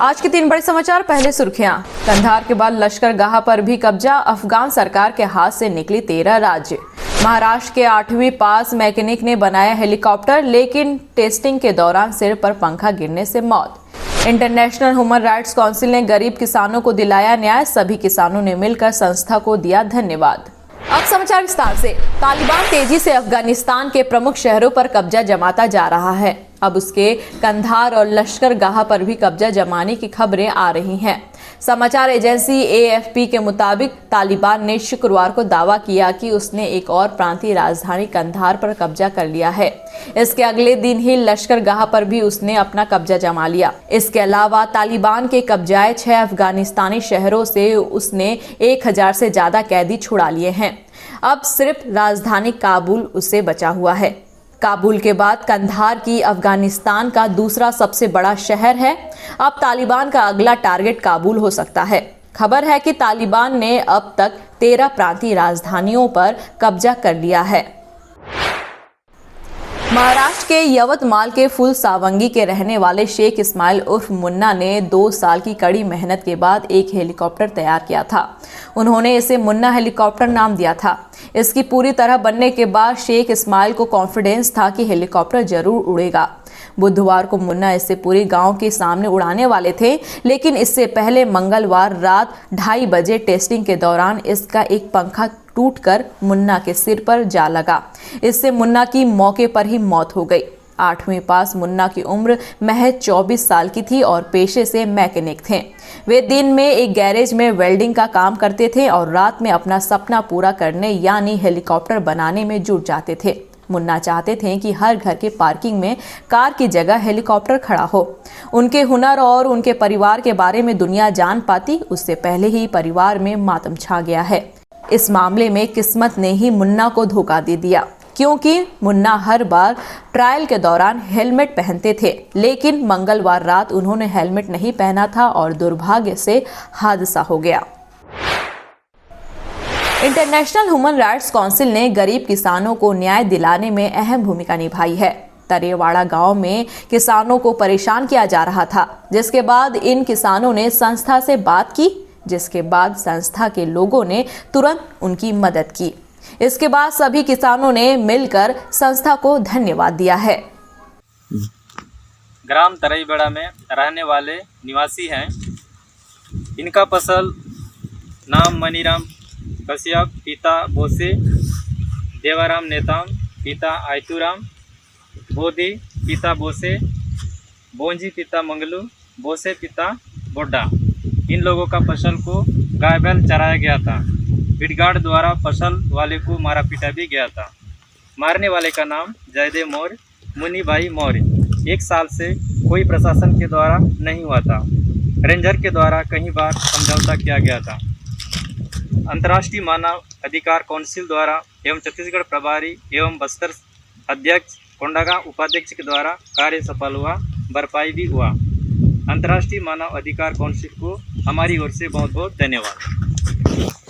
आज के 3 बड़े समाचार। पहले सुर्खियां। कंधार के बाद लश्करगाह पर भी कब्जा, अफगान सरकार के हाथ से निकली 13 राज्य। महाराष्ट्र के 8वीं पास मैकेनिक ने बनाया हेलीकॉप्टर, लेकिन टेस्टिंग के दौरान सिर पर पंखा गिरने से मौत। इंटरनेशनल ह्यूमन राइट्स काउंसिल ने गरीब किसानों को दिलाया न्याय, सभी किसानों ने मिलकर संस्था को दिया धन्यवाद। अब समाचार विस्तार से। तालिबान तेजी से अफगानिस्तान के प्रमुख शहरों पर कब्जा जमाता जा रहा है। अब उसके कंधार और लश्करगाह पर भी कब्जा जमाने की खबरें आ रही हैं। समाचार एजेंसी AFP के मुताबिक तालिबान ने शुक्रवार को दावा किया कि उसने एक और प्रांतीय राजधानी कंधार पर कब्जा कर लिया है। इसके अगले दिन ही लश्करगाह पर भी उसने अपना कब्जा जमा लिया। इसके अलावा तालिबान के कब्जाए 6 अफगानिस्तानी शहरों से उसने 1000 से ज्यादा कैदी छुड़ा लिए हैं। अब सिर्फ राजधानी काबुल उससे बचा हुआ है। काबुल के बाद कंधार की अफगानिस्तान का दूसरा सबसे बड़ा शहर है। अब तालिबान का अगला टारगेट काबुल हो सकता है। खबर है कि तालिबान ने अब तक 13 प्रांतीय राजधानियों पर कब्जा कर लिया है। महाराष्ट्र के यवतमाल के फुल सावंगी के रहने वाले शेख इस्माइल उर्फ मुन्ना ने 2 साल की कड़ी मेहनत के बाद एक हेलीकॉप्टर तैयार किया था। उन्होंने इसे मुन्ना हेलीकॉप्टर नाम दिया था। इसकी पूरी तरह बनने के बाद शेख इस्माइल को कॉन्फिडेंस था कि हेलीकॉप्टर जरूर उड़ेगा। बुधवार को मुन्ना इसे पूरे गांव के सामने उड़ाने वाले थे, लेकिन इससे पहले मंगलवार रात 2:30 बजे टेस्टिंग के दौरान इसका एक पंखा टूटकर मुन्ना के सिर पर जा लगा। इससे मुन्ना की मौके पर ही मौत हो गई। 8वीं पास मुन्ना की उम्र महज 24 साल की थी और पेशे से मैकेनिक थे। वे दिन में एक गैरेज में वेल्डिंग का काम करते थे और रात में अपना सपना पूरा करने यानी हेलीकॉप्टर बनाने में जुट जाते थे। मुन्ना चाहते थे कि हर घर के पार्किंग में कार की जगह हेलीकॉप्टर खड़ा हो। उनके हुनर और उनके परिवार के बारे में दुनिया जान पाती, उससे पहले ही परिवार में मातम छा गया है। इस मामले में किस्मत ने ही मुन्ना को धोखा दे दिया, क्योंकि मुन्ना हर बार ट्रायल के दौरान हेलमेट पहनते थे, लेकिन मंगलवार रात उन्होंने हेलमेट नहीं पहना था और दुर्भाग्य से हादसा हो गया। इंटरनेशनल ह्यूमन राइट्स काउंसिल ने गरीब किसानों को न्याय दिलाने में अहम भूमिका निभाई है। तरेवाड़ा गांव में किसानों को परेशान किया जा रहा था, जिसके बाद इन किसानों ने संस्था से बात की, जिसके बाद संस्था के लोगों ने तुरंत उनकी मदद की। इसके बाद सभी किसानों ने मिलकर संस्था को धन्यवाद दिया है। ग्राम तरेवाड़ा में रहने वाले निवासी हैं। इनका फसल नाम मनीराम कश्यप, पिता बोसे, देवाराम नेताम, पिता आयतुराम, बोधी पिता बोसे, बोंजी पिता मंगलू, बोसे पिता बोड्डा। इन लोगों का फसल को गाय बैल चराया गया था। पिटगाड़ द्वारा फसल वाले को मारा पीटा भी गया था। मारने वाले का नाम जयदेव मौर्य, मुनि भाई मौर्य। 1 साल से कोई प्रशासन के द्वारा नहीं हुआ था। रेंजर के द्वारा कई बार समझौता किया गया था। अंतर्राष्ट्रीय मानव अधिकार काउंसिल द्वारा एवं छत्तीसगढ़ प्रभारी एवं बस्तर अध्यक्ष कोंडागांव उपाध्यक्ष के द्वारा कार्य सफल हुआ, भरपाई भी हुआ। अंतर्राष्ट्रीय मानव अधिकार काउंसिल को हमारी ओर से बहुत बहुत धन्यवाद।